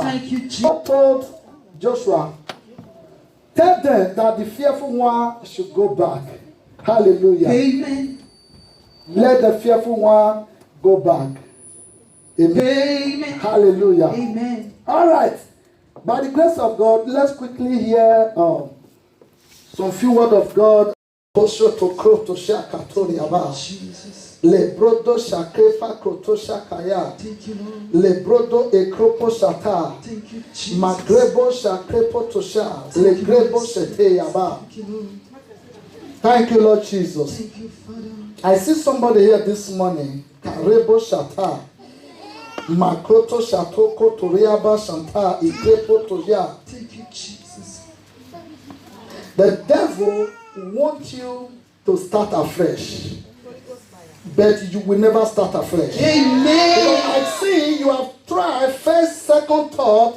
Thank you, Jesus. God told Joshua, tell them that the fearful one should go back. Hallelujah. Amen. Let the fearful one go back. Amen. Amen. Hallelujah. Amen. All right. By the grace of God, let's quickly hear some few words of God. Jesus. Lebrodo shakrefa krotosha kaya. Thank you, Lord. Lebrodo ekropo shata. Thank you, Jesus. Magrebo shakrepo tosha. Legrebo shete yaba. Thank you, Lord. Thank you, Lord Jesus. Thank you, Father. I see somebody here this morning. Karebo shata. Makroto shatoko toriaba shanta. Ikrepo toya. Thank you, Jesus. The devil wants you to start afresh, but you will never start afresh. Amen. Because I see you have tried first, second, third,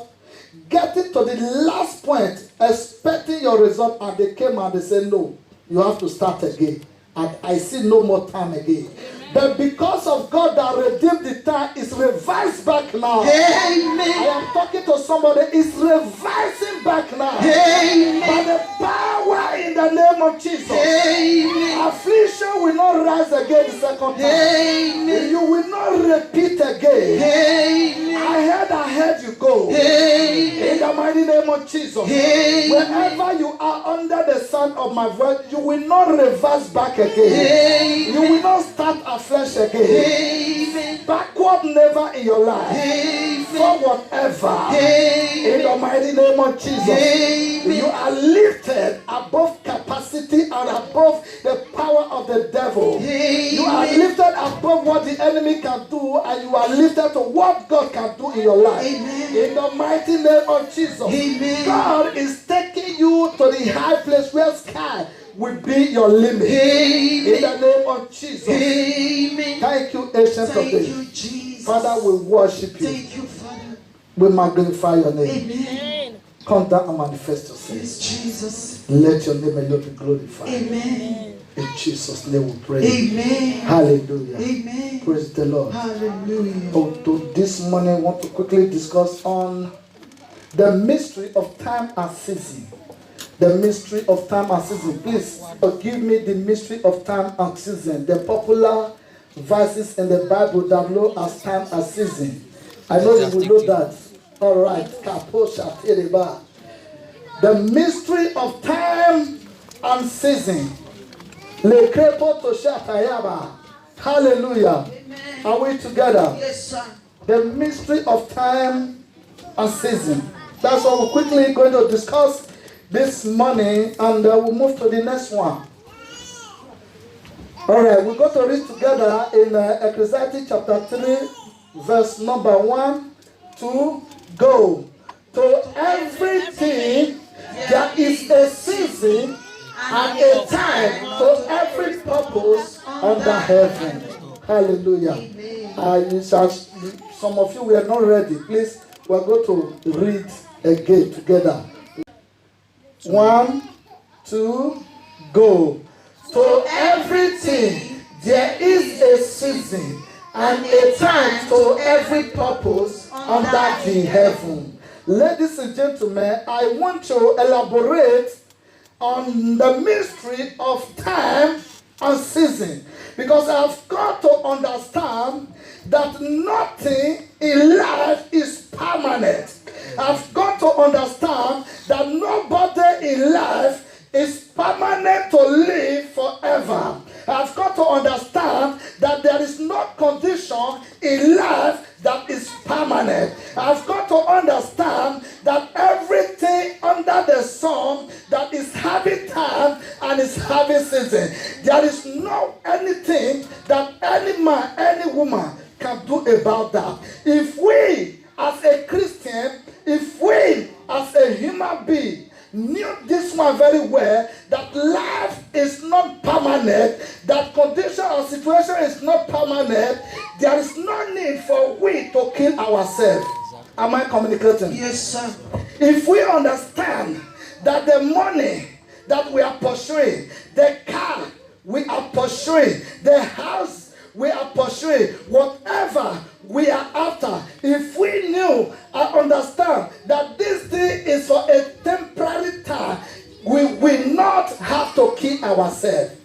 getting to the last point, expecting your result, and they came and they said, no, you have to start again. And I see no more time again. But because of God that redeemed the time, it's revised back now. Amen. I am talking to somebody, it's revising back now. Amen. By the power in the name of Jesus. Amen. Affliction will not rise again the second time. Amen. You will not repeat again. Amen. I heard you go. Amen. In the mighty name of Jesus. Amen. Wherever you are under the sound of my voice, you will not reverse back again. Amen. You will not start afresh again. Amen. Backward never in your life. Amen. Forward ever. Amen. In the mighty name of Jesus. Amen. You are lifted above capacity and above the power of the devil. Amen. You are lifted above what the enemy can do, and you are lifted to what God can do in your life. Amen. In the mighty name of Jesus. Amen. God is taking you to the high place where sky will be your limit. Amen. In the name of Jesus. Amen. Thank you, Ancient of Thank Days. you, Jesus. Father, we worship you. Thank you, Father. We magnify your name. Amen. Come down and manifest yourself. Yes, Jesus. Let your name alone be glorified. Amen. In Jesus' name we pray. Amen. Hallelujah. Amen. Praise the Lord. Hallelujah. So this morning I want to quickly discuss on the mystery of time and season. The mystery of time and season. Please give me the mystery of time and season. The popular verses in the Bible that know as time and season. I know you will know that. All right. The mystery of time and season. Hallelujah. Amen. Are we together? Yes, sir. The mystery of time and season. That's what we're quickly going to discuss this morning, and we'll move to the next one. All right, we're going to read together in Ecclesiastes chapter 3, verse number 1 to go. To everything there is a season and a time to every purpose under heaven. Hallelujah. Some of you were not ready. Please, we're going to read again together. 1, 2, go. To everything there is a season and a time to every purpose under the heaven. Ladies and gentlemen, I want to elaborate on the mystery of time and season, because I've got to understand that nothing in life is permanent. I've got to understand that nobody in life is permanent to live forever. I've got to understand that there is no condition in life that is permanent. I've got to understand that everything under the sun that is having time and is having season. There is no anything that any man, any woman can do about that. If we as a Christian, if we as a human being knew this one very well, that life is not permanent, that condition or situation is not permanent, there is no need for we to kill ourselves. Am I communicating? Yes, sir. If we understand that the money that we are pursuing, the car we are pursuing, the house we are pursuing, whatever we are after, if we knew and understand that this thing is for a temporary time, we will not have to kill ourselves.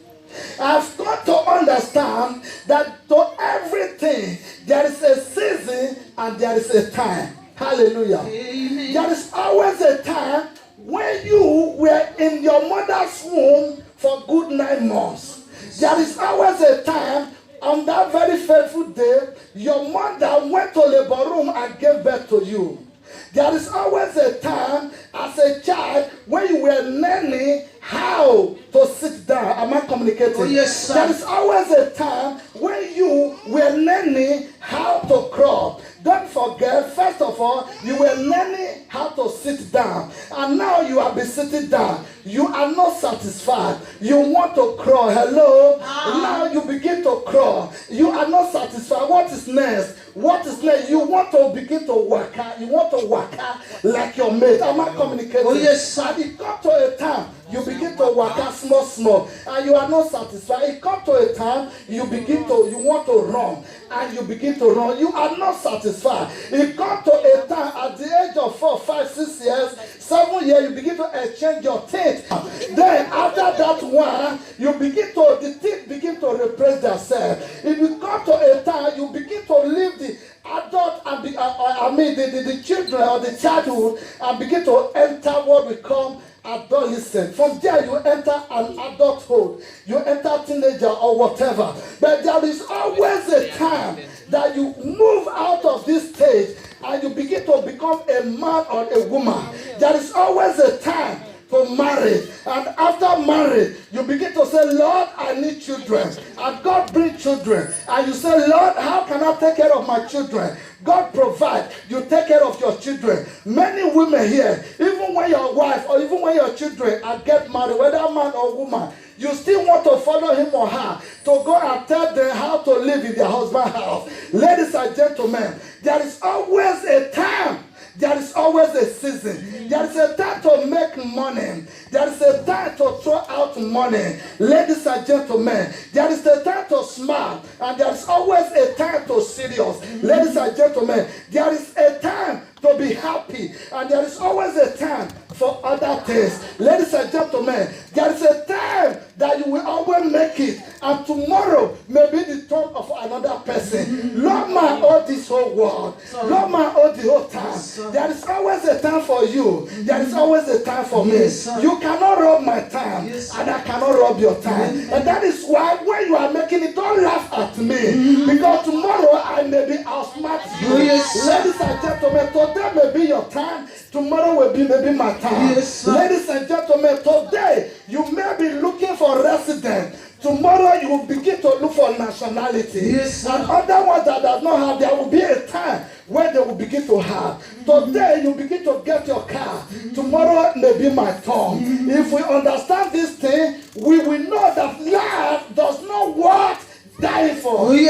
I've got to understand that to everything there is a season and there is a time. Hallelujah. Amen. There is always a time when you were in your mother's womb for good 9 months. There is always a time on that very fateful day your mother went to labor room and gave birth to you. There is always a time as a child when you were learning how to sit down. Am I communicating? Oh, yes, sir. There is always a time when you were learning how to crawl. Don't forget, first of all, you were learning how to sit down. And now you have been sitting down. You are not satisfied. You want to crawl. Hello? Now you begin to crawl. You are not satisfied. What is next? What is next? You want to begin to work out. You want to work out like your mate. Am I communicating? Oh, yes, sir. And it comes to a time you begin to work out small, and you are not satisfied. It comes to a time you want to run, and you begin to run. You are not satisfied. It comes to a time at the age of 4, 5, 6 years, 7 years, you begin to exchange your teeth. Then after that one, the teeth begin to replace themselves. If you come to a time, you begin to leave the adult and the children or the childhood and begin to enter what we call adolescent. From there you enter an adulthood, you enter teenager or whatever. But there is always a time that you move out of this stage and you begin to become a man or a woman. There is always a time to marry, and after marriage you begin to say, Lord, I need children, and God bring children, and you say, Lord, how can I take care of my children? God provide, you take care of your children. Many women here, even when your wife or even when your children are get married, whether man or woman, you still want to follow him or her to go and tell them how to live in their husband's house. Ladies and gentlemen, there is always a time. There is always a season. There is a time to make money. There is a time to throw out money. Ladies and gentlemen, there is a time to smile, and there is always a time to serious. Ladies and gentlemen, there is a time to be happy, and there is always a time for other things. Ladies and gentlemen, there is a time that you will always make it, and tomorrow may be the turn of another person. Lord man owns this whole world. Lord man owns the whole time. There is always a time for you. There is always a time for me. You cannot rob my time, and I cannot rob your time. And that is why when you are making it, don't laugh at me, because tomorrow I may be outsmart you. Ladies and gentlemen, today may be your time. Tomorrow will be maybe my time. Ladies and gentlemen, today you may be looking for residence. Tomorrow you will begin to look for nationality. And other ones that does not have, there will be a time where they will begin to have. Today you begin to get your car. Tomorrow may be my turn. If we understand this thing, we will know that life does not worth dying for. We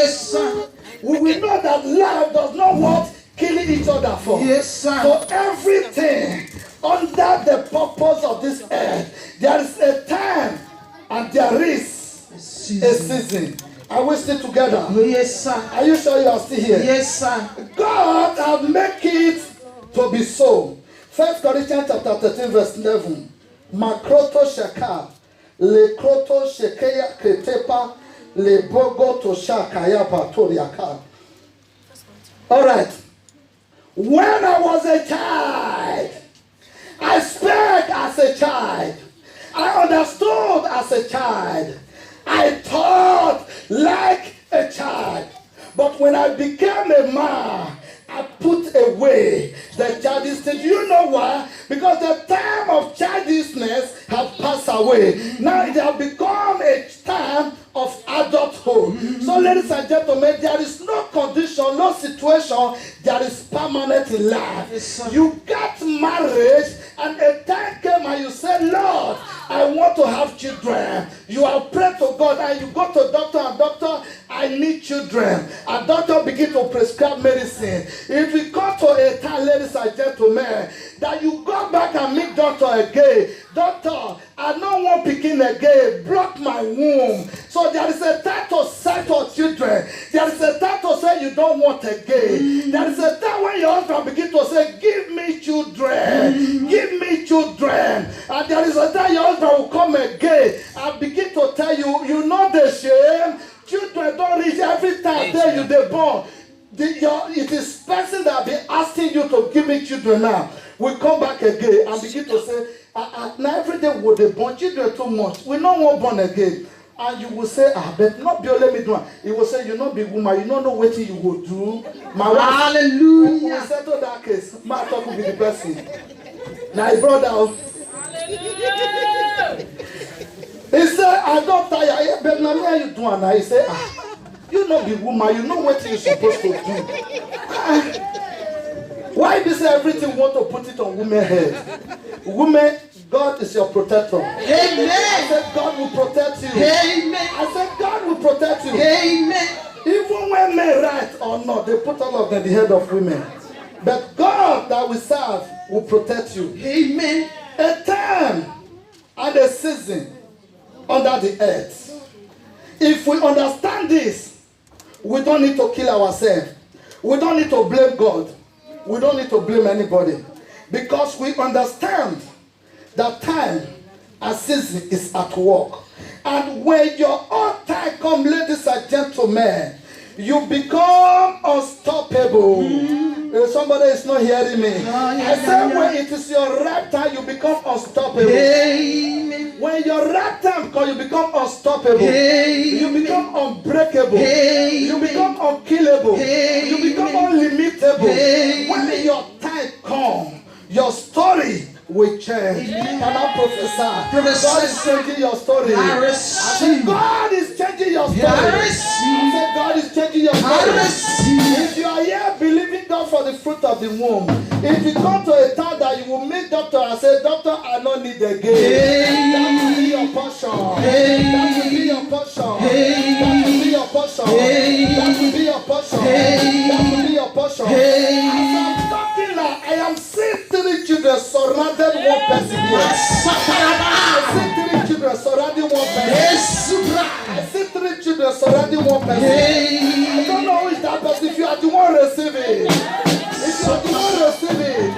will know that life does not worth killing each other for. For everything under the purpose of this earth, there is a time and there is a season. Are we still together? Are you sure you are still here? God has made it to be so. 1 Corinthians chapter 13 verse 11. Makroto shaka, le kroto shekeya kretepa, le bogo to shakaya patoriaka. All right. When I was a child, I spoke as a child. I understood as a child. I thought like a child. But when I became a man, I put away the childish thing. Do you know why? Because the time of childishness has passed away. Now it has become a time of adulthood. So ladies and gentlemen, there is no condition, no situation that is permanent in life. You get married and a time came and you said, Lord, I want to have children. You have prayed to God and you go to doctor and doctor, I need children. And doctor begin to prescribe medicine. If we come to a time, ladies and gentlemen, that you go back and meet doctor again, doctor, I don't want picking again, block my womb. So there is a time to set for children. There is a time to say you don't want again. There is a time when your husband begin to say, give me children, give me children. And there is a time your husband will come again and begin to tell you, you know the shame. Children don't reach every time they born. It is person that be asking you to give me children now. We come back again and begin to say, now every day would they born children too much. We no more born again. And you will say, but not be let me do it. He will say, you not be woman, you don't know what you will do. My wife, hallelujah. We settle that case. My talk will be the person. Now he brought out. He said, I don't tire, but now me you do and I say, you not be woman, you know what you're supposed to do. Why do say everything want to put it on women's head? Women, God is your protector. Amen. I said God will protect you. Amen. I said God will protect you. Amen. Even when men right or not, they put all of them in the head of women. But God that we serve will protect you. Amen. A time and a season under the earth. If we understand this, we don't need to kill ourselves. We don't need to blame God. We don't need to blame anybody. Because we understand that time and season is at work. And when your own time comes, ladies and gentlemen, you become unstoppable. Somebody is not hearing me. I said when it is your right time, you become unstoppable. Amen. When your right time comes, you become unstoppable. Amen. You become unbreakable. Amen. You become unkillable. Amen. You become unlimitable. Amen. When your time comes, your story will change. Amen. Can I prophesy? God is changing your story. I said, God is changing your story. I said, God is changing your story. If you are here believing God for the fruit of the womb, if you come to a time that you will meet doctor and say, doctor, I don't need again. That will be your portion. That will be your portion. That will be your portion. That will be your portion. That will be your portion. As I'm talking now, I am seeing 3 children surrounded one person here. I see 3 children surrounding one person. I see 3 children surrounding one person. I don't know who is that person. If you are the one receiving, if you are the one receiving,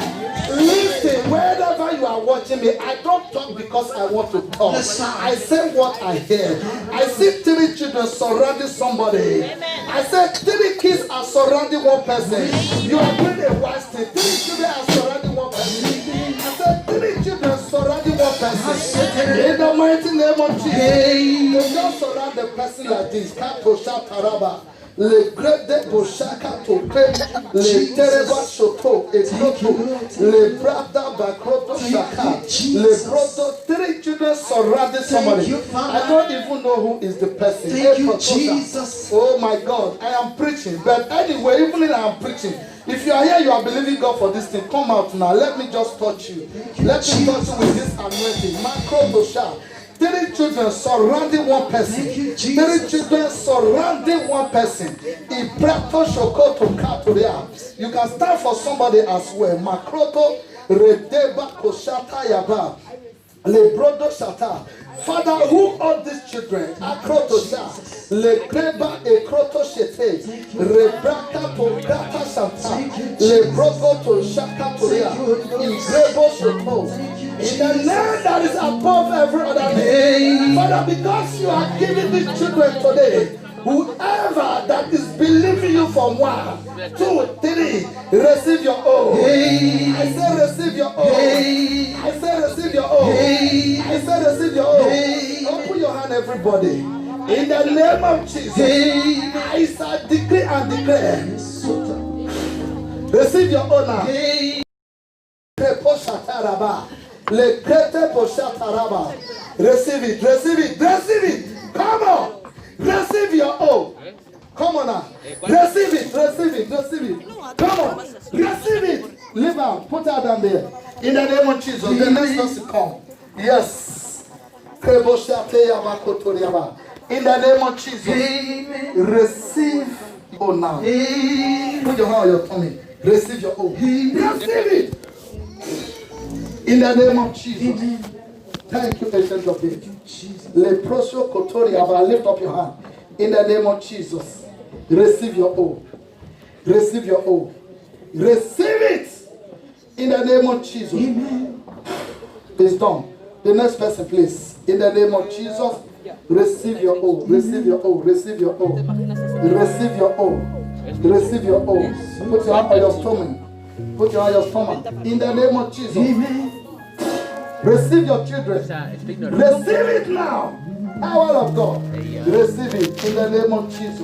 listen, wherever you are watching me, I don't talk because I want to talk. I say what I hear. I see 3 children surrounding somebody. I said 3 kids are surrounding one person. You are doing a wise thing. 3 children are surrounding one person. I said 3 children surrounding one person. In the mighty name of Jesus. You don't surround the person like this. Katosha Taraba. Le grede boshaka tope, le tereba shoto, ekroto, le brada bakroto shaka, le broto. 3 children surrounding somebody. I don't even know who is the person. Thank you, Jesus. Oh my God, I am preaching. But anyway, even if I am preaching, if you are here, you are believing God for this thing, come out now. Let me just touch you. Let me touch you with this anointing. Macro dosha. 3 children surrounding one person. 3 children surrounding one person. You can stand for somebody as well. Makroto redeba koshata yaba. Lebrodo shata. Father, who are these children? Akrotosha. Lekreba ekroto shete. Rebraka pogata shanta. Lebrogo to shaka toria. Ibrebo shoto. In the name that is above every other name. Father, because you are giving these children today, whoever that is believing you from 1, 2, 3, receive your own. I say receive your own. I say receive your own. I say receive your own. Open your hand, everybody. In the name of Jesus, I shall decree and declare. Receive your own now. Receive it, receive it, receive it. Come on. Receive your own. Come on now. Receive it, receive it, receive it. Come on. Receive it. Leave out. Put her down there. In the name of Jesus. The next person come. Yes. In the name of Jesus. Receive your own now. Put your hand on your tummy. Receive your own. Receive it. In the name of Jesus. Thank you, Ancient of Days. Jesus. Leprosio Kotoria, but lift up your hand. In the name of Jesus, receive your oath. Receive your oath. Receive it. In the name of Jesus. Amen. It's done. The next person, please. In the name of Jesus, receive your oath. Receive your oath. Receive your oath. Receive your oath. Receive your oath. Put your hand on your stomach. Put your hand on your stomach. In the name of Jesus. Amen. Receive your children. Receive it now. Power of God. Receive it in the name of Jesus.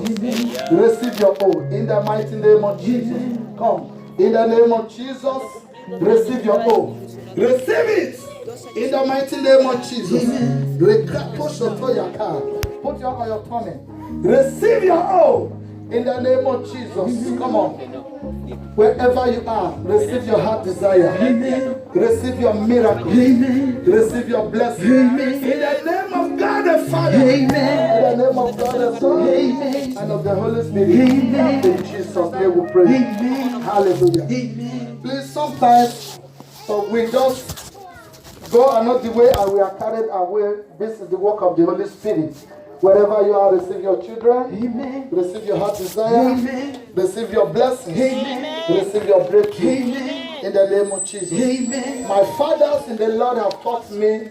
Receive your oath in the mighty name of Jesus. Come. In the name of Jesus. Receive your oath. Receive it in the mighty name of Jesus. Put your hand on your tummy. Receive your oath in the name of Jesus. Come on. Wherever you are, receive your heart desire. Amen. Receive your miracle. Amen. Receive your blessing. Amen. In the name of God the Father. Amen. In the name of God the Son. Amen. And of the Holy Spirit. Amen. In Jesus' name we pray. Amen. Hallelujah. Amen. Please, sometimes we just go another way and we are carried away. This is the work of the Holy Spirit. Wherever you are, receive your children. Amen. Receive your heart desire. Amen. Receive your blessings. Amen. Receive your breakthrough. Amen. In the name of Jesus. Amen. My fathers in the Lord have taught me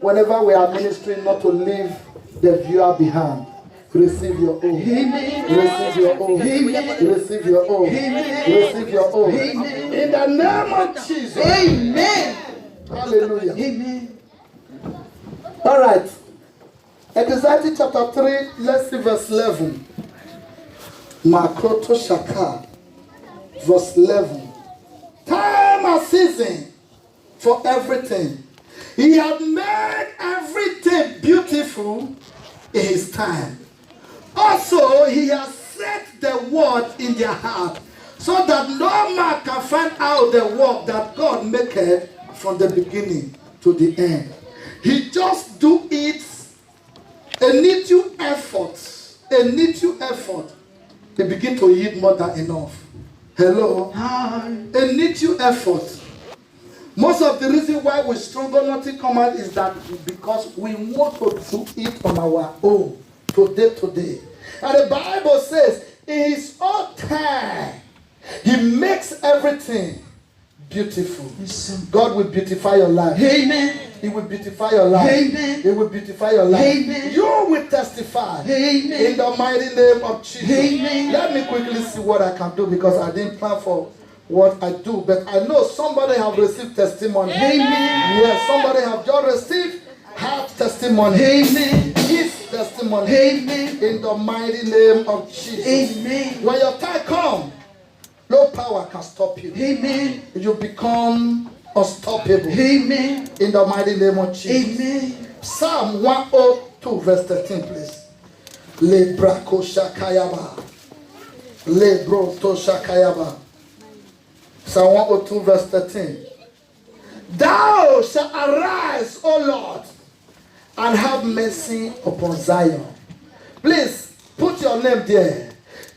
whenever we are ministering not to leave the viewer behind. Receive your own. Amen. Receive your own. Amen. Receive your own. Amen. Receive your own. Amen. In the name of Jesus. Amen. Hallelujah. Amen. All right. Ecclesiastes chapter 3, let's see verse 11. Makroto Shaka, verse 11. Time and season for everything. He had made everything beautiful in his time. Also, he has set the word in their heart, so that no man can find out the work that God maketh from the beginning to the end. He just do it. A little effort, they begin to yield more than enough. Hello? Hi. A little effort. Most of the reason why we struggle not to come out is that because we want to do it on our own, today. And the Bible says, in his own time, he makes everything beautiful. God will beautify your life. Amen. He will beautify your life. Amen. He will beautify your life. Amen. You will testify. Amen. In the mighty name of Jesus. Amen. Let me quickly see what I can do because I didn't plan for what I do. But I know somebody have received testimony. Amen. Yes, somebody have just received have testimony. Amen. His testimony. Amen. In the mighty name of Jesus. Amen. When your time comes, no power can stop you. Amen. You become unstoppable. Amen. In the mighty name of Jesus. Amen. Psalm 102 verse 13, please. Lebrako shakayaba. Lebroto shakayaba. Psalm 102 verse 13. Thou shalt arise, O Lord, and have mercy upon Zion. Please put your name there.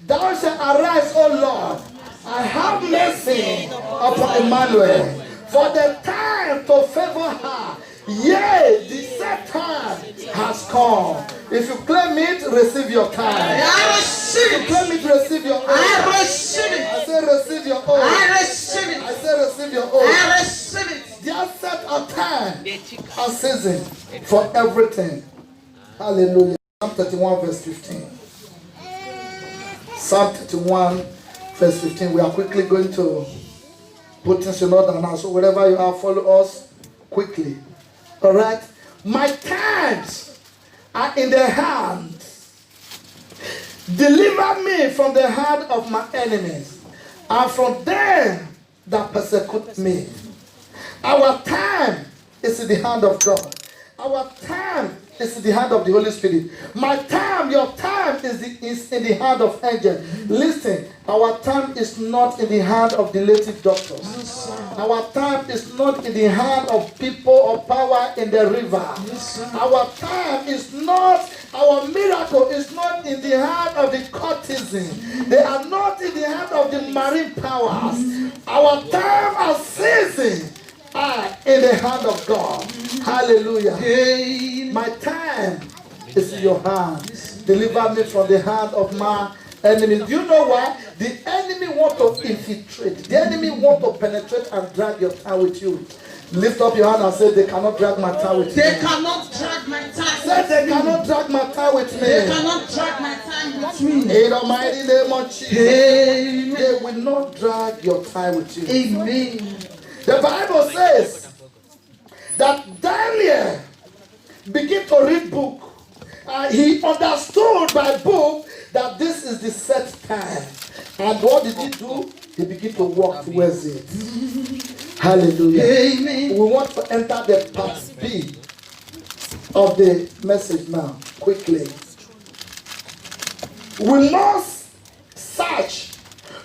Thou shalt arise, O Lord, and have mercy upon Emmanuel. For the time to favor her, yea, the set time has come. If you claim it, receive your time. I receive If you claim it, receive your own. I receive it. I say receive your own. I receive it. I say receive your own. I receive it. There set a time and season for everything. Hallelujah. Psalm 31 verse 15. Psalm 31 verse 15. We are quickly going to put things in order now. So wherever you are, follow us quickly. All right. My times are in the hand. Deliver me from the hand of my enemies and from them that persecute me. Our time is in the hand of God. Our time is in the hand of the Holy Spirit. My time, your time is in the hand of angels. Listen, our time is not in the hand of the native doctors. Our time is not in the hand of people or power in the river. Our time is not, our miracle is not in the hand of the courtesan. They are not in the hand of the marine powers. Our time and season are in the hand of God. Hallelujah. Amen. My time is in your hand. Deliver me from the hand of my enemies. Do you know why? The enemy want to infiltrate. The enemy want to penetrate and drag your time with you. Lift up your hand and say, they cannot drag my time with me. They cannot drag my time. Say, they cannot drag my time with me. They cannot drag my time with me. In the mighty name of Jesus. Amen. They will not drag your time with you. Amen. The Bible says that Daniel began to read book. He understood by book that this is the set time. And what did he do? He began to walk towards it. Hallelujah. Amen. We want to enter the part B of the message now, quickly. We must search.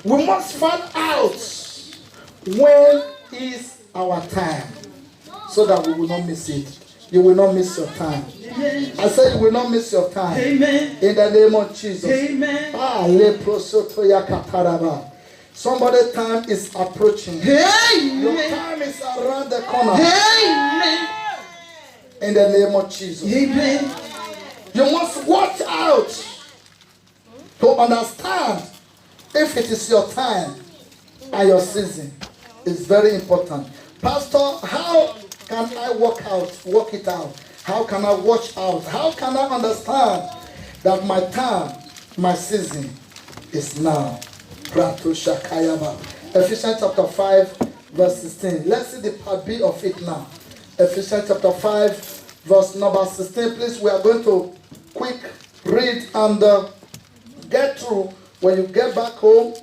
We must find out when is our time so that we will not miss it. You will not miss your time. Amen. I said you will not miss your time. Amen. In the name of Jesus. Amen. Somebody's time is approaching. Your Amen. time is around the corner. Amen. In the name of Jesus. Amen. You must watch out to understand if it is your time and your season. It's very important. Pastor, how can I work it out? How can I watch out? How can I understand that my time, my season is now? Ephesians chapter 5, verse 16. Let's see the part B of it now. Ephesians chapter 5, verse number 16. Please, we are going to quick read and get through. When you get back home,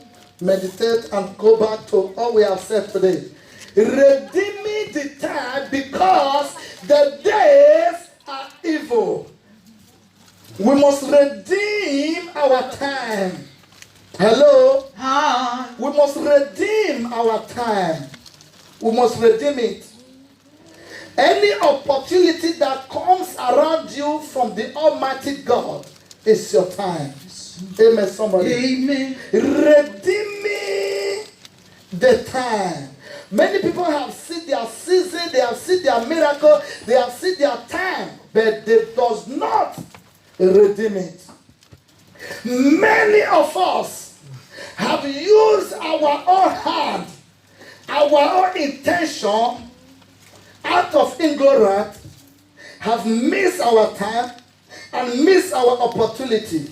meditate and go back to all we have said today. Redeeming the time because the days are evil. We must redeem our time. Hello? Hi. We must redeem our time. We must redeem it. Any opportunity that comes around you from the Almighty God is your time. Amen, somebody. Amen. Redeeming the time. Many people have seen their season, they have seen their miracle, they have seen their time, but they does not redeem it. Many of us have used our own hand, our own intention, out of ignorance, have missed our time and missed our opportunity.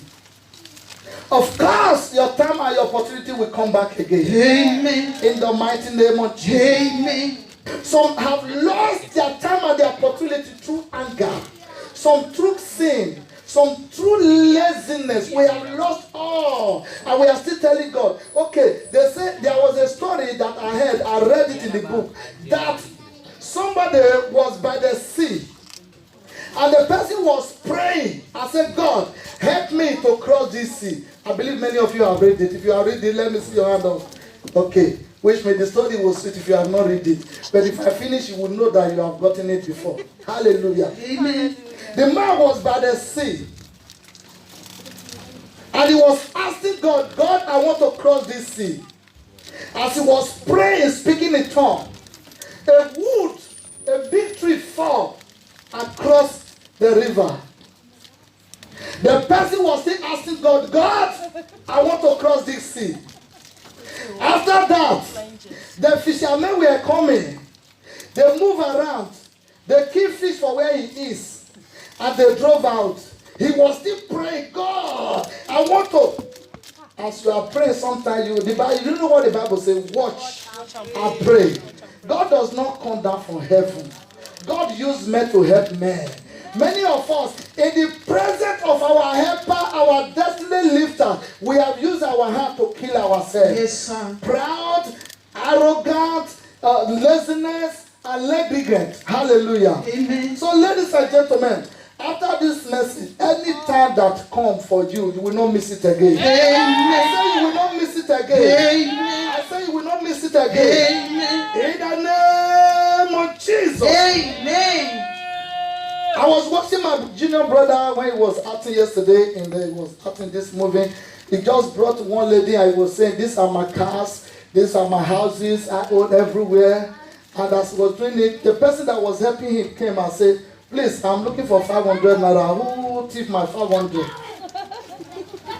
Of course, your time and your opportunity will come back again. Amen. In the mighty name of Jesus. Amen. Some have lost their time and their opportunity through anger. Some through sin. Some through laziness. We have lost all. And we are still telling God. Okay, they said there was a story that I heard. I read it in the book. That somebody was by the sea. And the person was praying. I said, God, help me to cross this sea. I believe many of you have read it. If you have read it, let me see your hand up. Okay. Which means the story was sweet if you have not read it. But if I finish, you will know that you have gotten it before. Hallelujah. Amen. The man was by the sea. And he was asking God, God, I want to cross this sea. As he was praying, speaking in tongues, a big tree fell across the river. The person was still asking God, God, I want to cross this sea. After that, the fishermen were coming. They move around. They keep fish for where he is. And they drove out. He was still praying, God, I want to. As you are praying, sometimes you know what the Bible says, watch and pray. God does not come down from heaven. God used men to help men. Many of us, in the presence of our helper, our destiny lifter, we have used our hand to kill ourselves. Yes, sir. Proud, arrogant, laziness, and negligent. Hallelujah. Amen. So, ladies and gentlemen, after this message, any time that comes for you, you will not miss it again. Amen. I say you will not miss it again. Amen. I say you will not miss it again. Amen. In the name of Jesus. Amen. I was watching my junior brother when he was acting yesterday, and he was acting this movie. He just brought one lady and he was saying, these are my cars, these are my houses, I own everywhere. And as he was doing it, the person that was helping him came and said, please, I'm looking for 500 naira. Who thief my 500?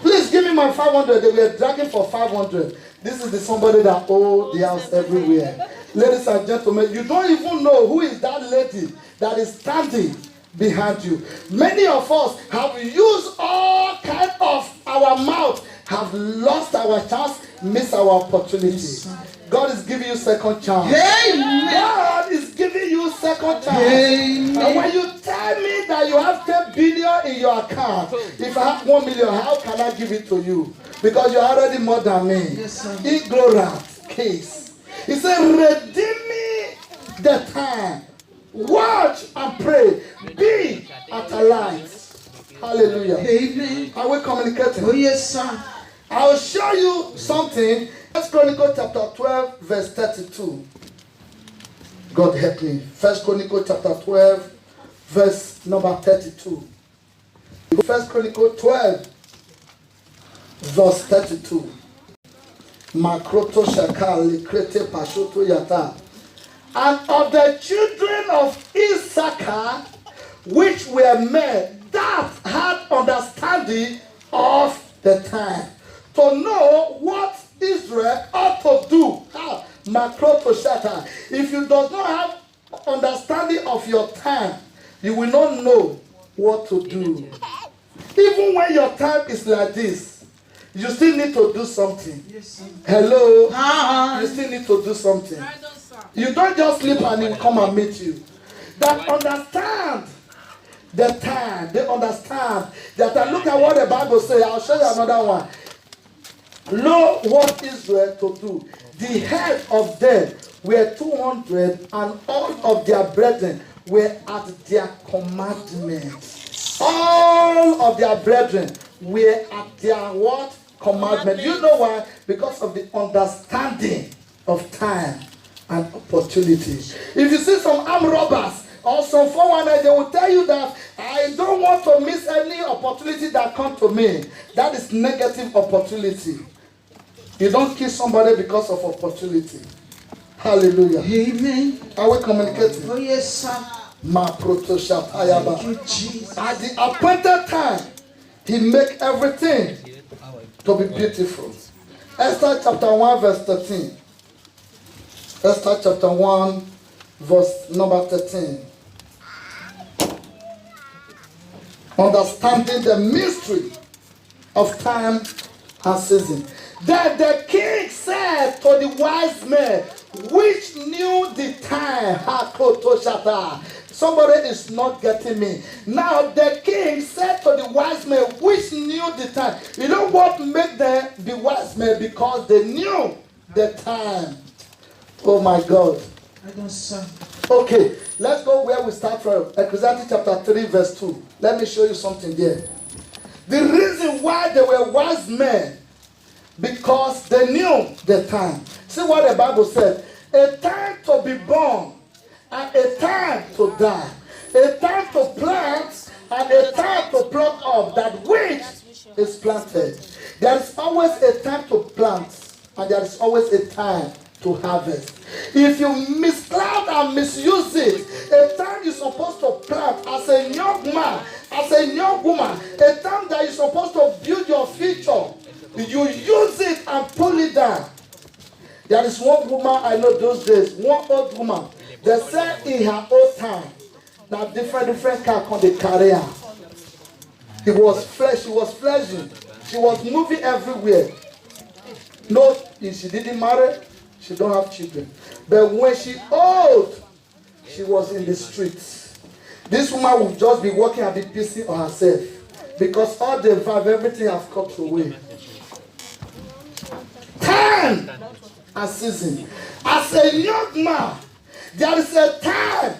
Please give me my 500. They were dragging for 500. This is the somebody that owed the house everywhere. Ladies and gentlemen, you don't even know who is that lady that is standing behind you. Many of us have used all kinds of our mouth, have lost our chance, missed our opportunity. God is giving you second chance. Amen. God is giving you second chance. Amen. And when you tell me that you have 10 billion in your account, if I have 1 million, how can I give it to you? Because you're already more than me. Yes, sir. Ignorant case. He said, redeem me the time. Watch and pray. Be at a light. Hallelujah. Amen. Are we communicating? Oh, yes, sir. I'll show you something. First Chronicles chapter 12, verse 32. God help me. First Chronicles chapter 12, verse number 32. First Chronicles 12, verse 32. Makroto shakali krete pashoto yata. And of the children of Issachar, which were men that had understanding of the time, to know what Israel ought to do. Makroto shata. If you do not have understanding of your time, you will not know what to do. Even when your time is like this, you still need to do something. Yes, sir. Hello? Hi. You still need to do something. You don't just sleep and he will come and meet you. That understand the time. They understand that. I look at what the Bible says. I'll show you another one. Know what Israel to do. The head of them were 200, and all of their brethren were at their commandment. All of their brethren were at their what? Commandment. You know why? Because of the understanding of time and opportunity. If you see some armed robbers or some 419, they will tell you that I don't want to miss any opportunity that comes to me. That is negative opportunity. You don't kill somebody because of opportunity. Hallelujah. Amen. Are we communicating? Oh, yes, sir. Ma protosha payaba. Thank you, Jesus. At the appointed time, he make everything to be beautiful. Esther chapter 1 verse 13. Esther chapter 1 verse number 13. Understanding the mystery of time and season. Then the king said to the wise men, which knew the time. Somebody is not getting me. Now the king said to the wise men, which knew the time. You know what made them be wise men? Because they knew the time. Oh my God. I don't, sir. Okay, let's go where we start from. Ecclesiastes chapter 3 verse 2. Let me show you something there. The reason why they were wise men, because they knew the time. See what the Bible said. A time to be born and a time to die. A time to plant and a time to pluck up that which is planted. There is always a time to plant and there is always a time to harvest. If you miscloud and misuse it, a time you're supposed to plant as a young man, as a young woman, a time that you're supposed to build your future, you use it and pull it down. There is one woman I know those days, one old woman. They said in her old time, now different car on the career. It was flesh, she was fleshing. She was moving everywhere. No, she didn't marry, she don't have children. But when she old, she was in the streets. This woman would just be walking and be pissing on herself. Because all the vibe, everything has cut away. Time and season. As a young man, there is a time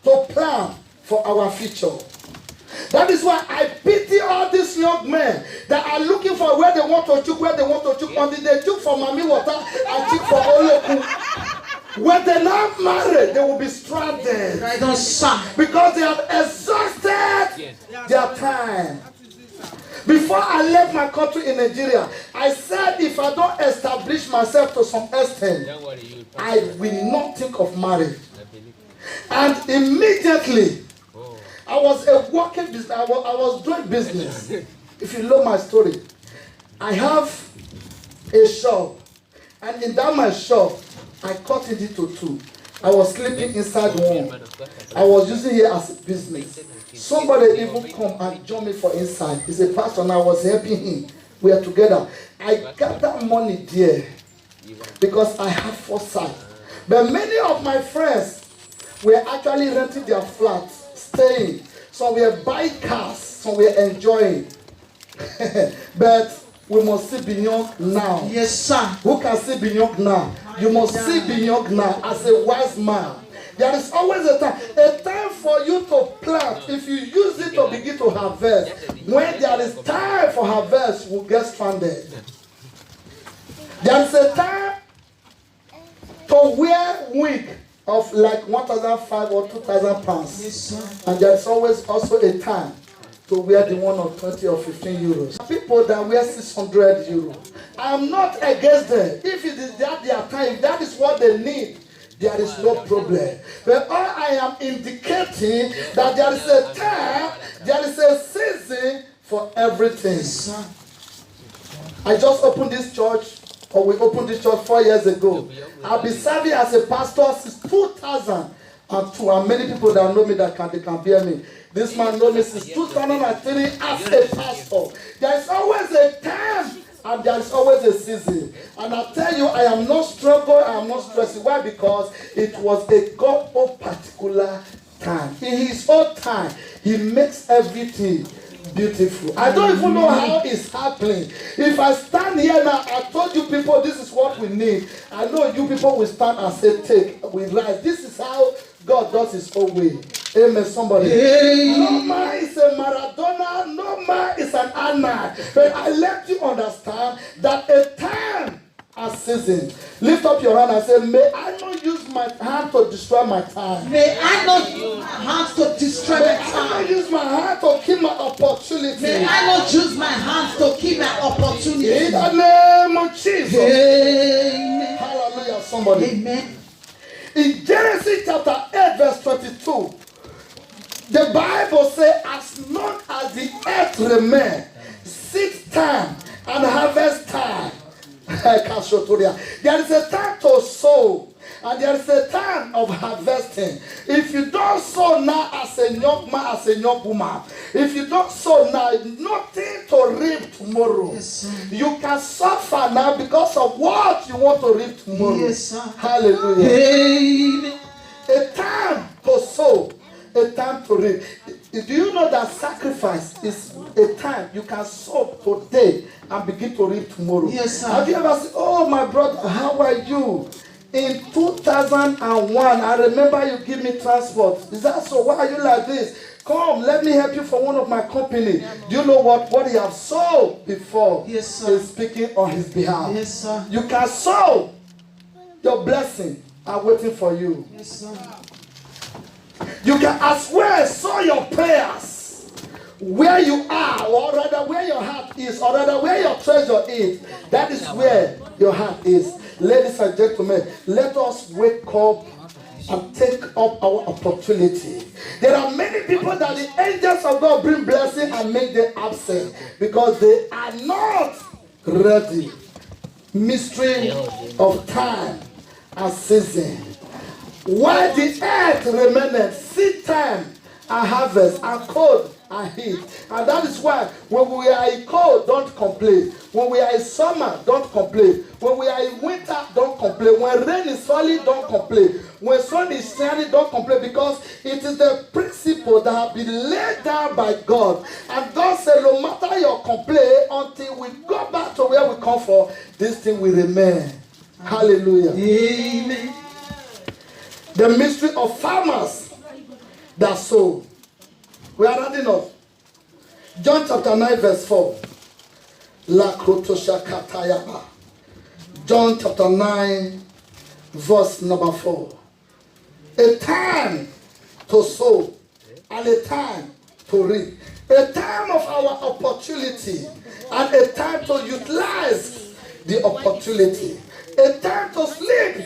to plan for our future. That is why I pity all these young men that are looking for where they want to chook, where they want to chook. Until they chook for Mami Water and chook for Oloku. When they're not married, they will be stranded. I don't, sir. Because they have exhausted their time. Before I left my country in Nigeria, I said if I don't establish myself to some extent, I will not think of marriage. And immediately, I was a working business. I was doing business. If you know my story, I have a shop, and in that my shop, I cut it into two. I was sleeping inside one. I was using it as a business. Somebody even come and join me for inside. He's a pastor, and I was helping him. We are together. I got that money there because I have foresight. But many of my friends were actually renting their flats, staying. Some were buying cars, some were enjoying. But we must see beyond now. Yes, sir. Who can see beyond now? You must see beyond now as a wise man. There is always a time for you to plant. If you use it to begin to harvest, when there is time for harvest, you will get stranded. There is a time to wear wig of like 1,500 or 2,000 pounds. Yes, sir. And there is always also a time to wear the one of 20 or 15 euros. People that wear 600 euros. I am not against them. If it is that their time, if that is what they need, there is no problem. But all I am indicating that there is a time, there is a season for everything. Yes, sir. I just opened this church, or we opened this church 4 years ago. I've been serving as a pastor since 2002, and many people that know me that they can bear me. This man knows me since 2003 as a pastor. There is always a time and there is always a season. And I tell you, I am not struggling, I am not stressing. Why? Because it was a God of particular time. In his own time, he makes everything beautiful. I don't even know how it's happening. If I stand here now, I told you people this is what we need. I know you people will stand and say, take, we rise. This is how God does his own way. Amen, somebody. Hey. No man is a Maradona, no man is an Anna. But I let you understand that a time and season. Lift up your hand and say, may I not use my hand to destroy my time. May I not use my hands to destroy May my I time. not use my hand to kill my opportunity. May I not use my hands to keep my opportunity. In the name of Jesus. Amen. Hallelujah, somebody. Amen. In Genesis chapter 8 verse 22, the Bible says, as long as the earth remains, seed time and harvest time. There is a time to sow and there is a time of harvesting. If you don't sow now as a young man, as a young woman, if you don't sow now, nothing to reap tomorrow. Yes, sir. You can suffer now because of what you want to reap tomorrow. Yes, sir. Hallelujah. Amen. A time to sow, a time to reap. Do you know that sacrifice is a time you can sow today and begin to reap tomorrow? Yes, sir. Have you ever said, oh my brother, how are you? In 2001, I remember you give me transport. Is that so? Why are you like this? Come, let me help you for one of my company. Do you know what he has sown before? Yes, sir. Is speaking on his behalf. Yes, sir. You can sow. Your blessing are waiting for you. Yes, sir. You can as well sow your prayers where you are, or rather where your heart is, or rather where your treasure is. That is where your heart is. Ladies and gentlemen, let us wake up and take up our opportunity. There are many people that the angels of God bring blessing and make them absent because they are not ready. Mystery of time and season. While the earth remaineth, seed time and harvest and cold and heat. And that is why when we are in cold, don't complain. When we are in summer, don't complain. When we are in winter, don't complain. When rain is falling, don't complain. When sun is shining, don't complain, because it is the principle that have been laid down by God. And God said, no matter your complaint, until we go back to where we come from, this thing will remain. Hallelujah. Amen. The mystery of farmers that sow. We are running off. John chapter 9 verse 4. John chapter 9 verse number 4. A time to sow and a time to reap. A time of our opportunity and a time to utilize the opportunity. A time to sleep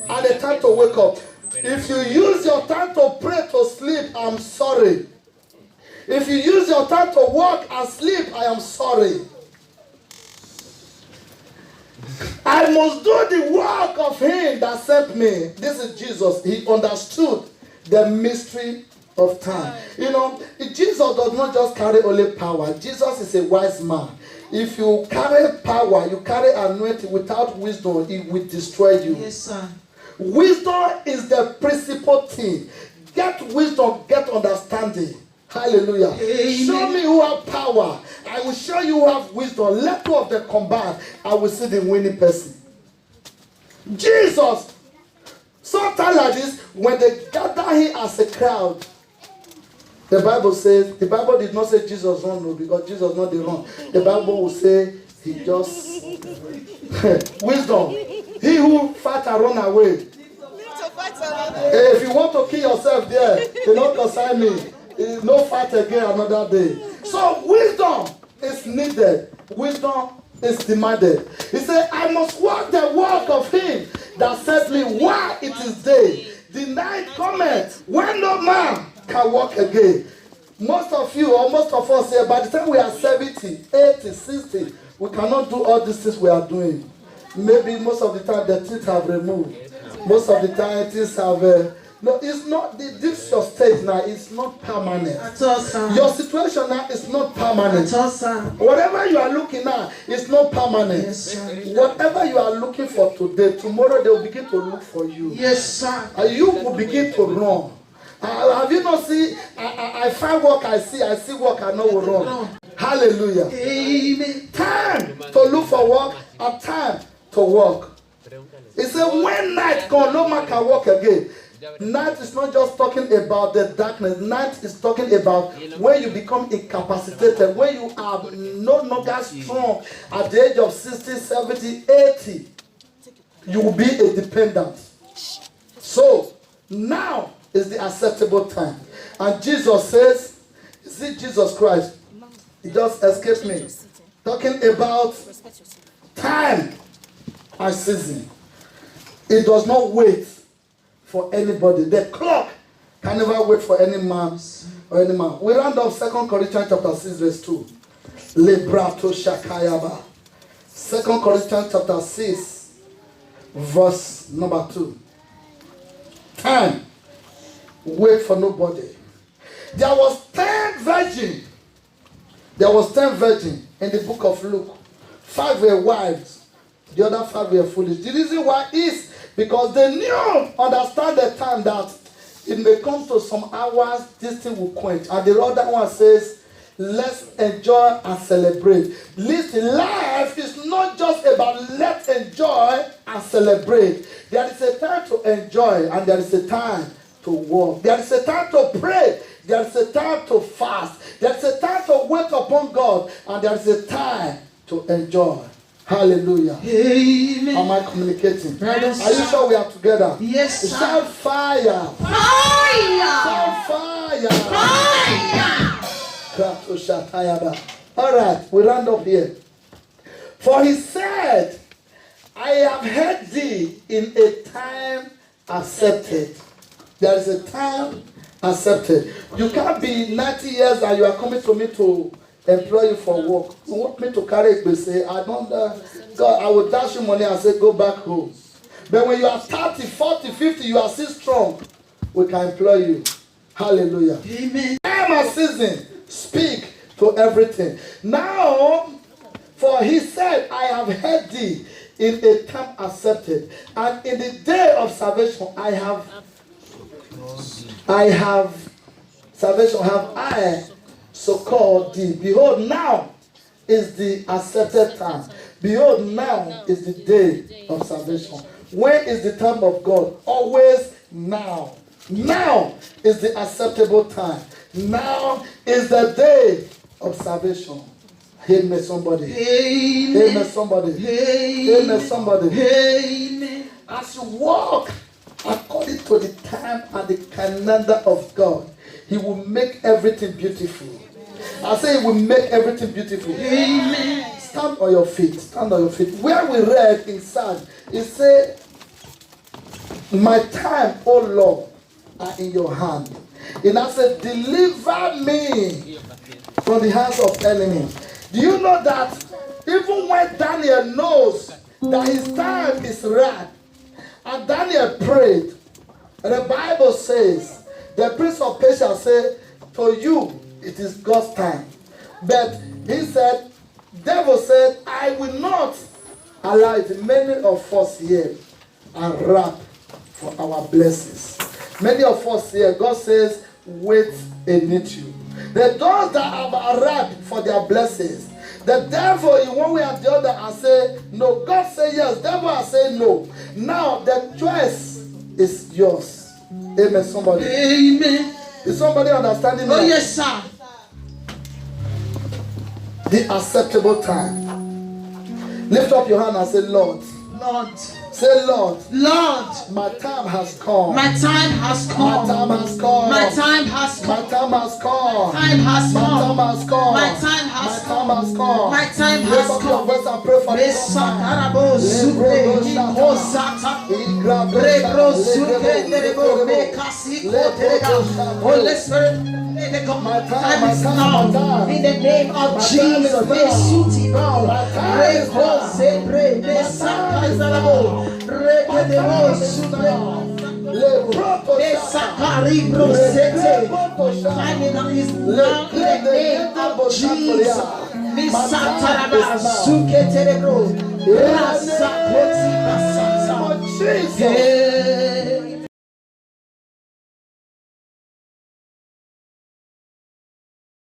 and a time to wake up. If you use your time to pray to sleep, I'm sorry. If you use your time to work and sleep, I am sorry. I must do the work of him that sent me. This is Jesus. He understood the mystery of time. You know, Jesus does not just carry only power. Jesus is a wise man. If you carry power, you carry anointing without wisdom, it will destroy you. Yes, sir. Wisdom is the principal thing. Get wisdom, get understanding. Hallelujah. Amen. Show me who have power. I will show you who have wisdom. Let go of the combine. I will see the winning person. Jesus, sometimes like this, when they gather here as a crowd, the Bible says, the Bible did not say Jesus run, no, because Jesus not the run. The Bible will say he just wisdom. He who fight and run away. If you want to kill yourself there, do not concern me. No fight again another day. So wisdom is needed. Wisdom is demanded. He said, I must walk the walk of him that sent me while it is day. The night cometh when no man can walk again. Most of you, or most of us here, by the time we are 70, 80, 60, we cannot do all these things we are doing. Maybe most of the time the teeth have removed. Most of the time things have... no, it's not, this your state now, it's not permanent. Your situation now is not permanent. Whatever you are looking at is not permanent. Yes, whatever you are looking for today, tomorrow they will begin to look for you. Yes, sir. And you will begin to run. Have you not seen, I find work I see work I know will run. Hallelujah. Amen. Time to look for work and time to work. He said when night comes, no man can walk again. Night is not just talking about the darkness. Night is talking about when you become incapacitated, when you are no longer strong at the age of 60, 70, 80. You will be a dependent. So, now is the acceptable time. And Jesus says, is it Jesus Christ? It just escaped me. Talking about time and season. It does not wait for anybody. The clock can never wait for any man or any man. We round up 2 Corinthians chapter 6 verse 2. Lebrato Shakayaba. 2 Corinthians chapter 6 verse number 2. Time. Wait for nobody. There was 10 virgins. There was 10 virgins in the book of Luke. 5 were wives. The other 5 were foolish. The reason why is because they understand the time that it may come to some hours, this thing will quench. And the other one says, let's enjoy and celebrate. Listen, life is not just about let's enjoy and celebrate. There is a time to enjoy and there is a time to work. There is a time to pray. There is a time to fast. There is a time to wait upon God. And there is a time to enjoy. Hallelujah. Amen. Am I communicating? Yes, are you sure we are together? Yes, sir. Shout fire. Fire. Shout fire. All right, we round up here. For he said, I have heard thee in a time accepted. There is a time accepted. You can't be 90 years and you are coming to me to employ you for work. You want me to carry it, say, I don't, God, I will dash you money and say, go back home. But when you are 30, 40, 50, you are still strong, we can employ you. Hallelujah. Amen. Time and season, speak to everything. Now, for he said, I have heard thee in a time accepted, and in the day of salvation, I have salvation, have I so called thee. Behold, now is the accepted time. Behold, now is the day of salvation. When is the time of God? Always now. Now is the acceptable time. Now is the day of salvation. Amen, somebody. Amen. Amen, somebody. Amen. Amen, somebody. Amen. As you walk according to the time and the calendar of God, He will make everything beautiful. I say He will make everything beautiful. Amen. Stand on your feet. Stand on your feet. Where we read in Psalm, it said, my time, O Lord, are in your hand. And I said, deliver me from the hands of enemies. Do you know that even when Daniel knows that his time is ripe, and Daniel prayed, and the Bible says, the prince of Persia said, to you, it is God's time. But he said, devil said, I will not allow it. Many of us here are wrapped for our blessings. Many of us here, God says, wait and need you. The those that have arrived for their blessings, the devil in one way or the other I say no. God say yes, devil I say no. Now the choice is yours. Amen. Somebody. Amen. Is somebody understanding? Oh yes, sir. The acceptable time. Lift up your hand and say, Lord. Lord. Say, Lord. Lord. My time has come. My time has come. My time has come. My time has come. My time has come. Time has My come. time has come. My time has come. My time has come. My time Lift has up your come. voice and pray for this Holy Spirit, time is now. In the name of Jesus, may suit now. Time is now in the name of Jesus. Misataraba suke terebro. Rasa koti basasa.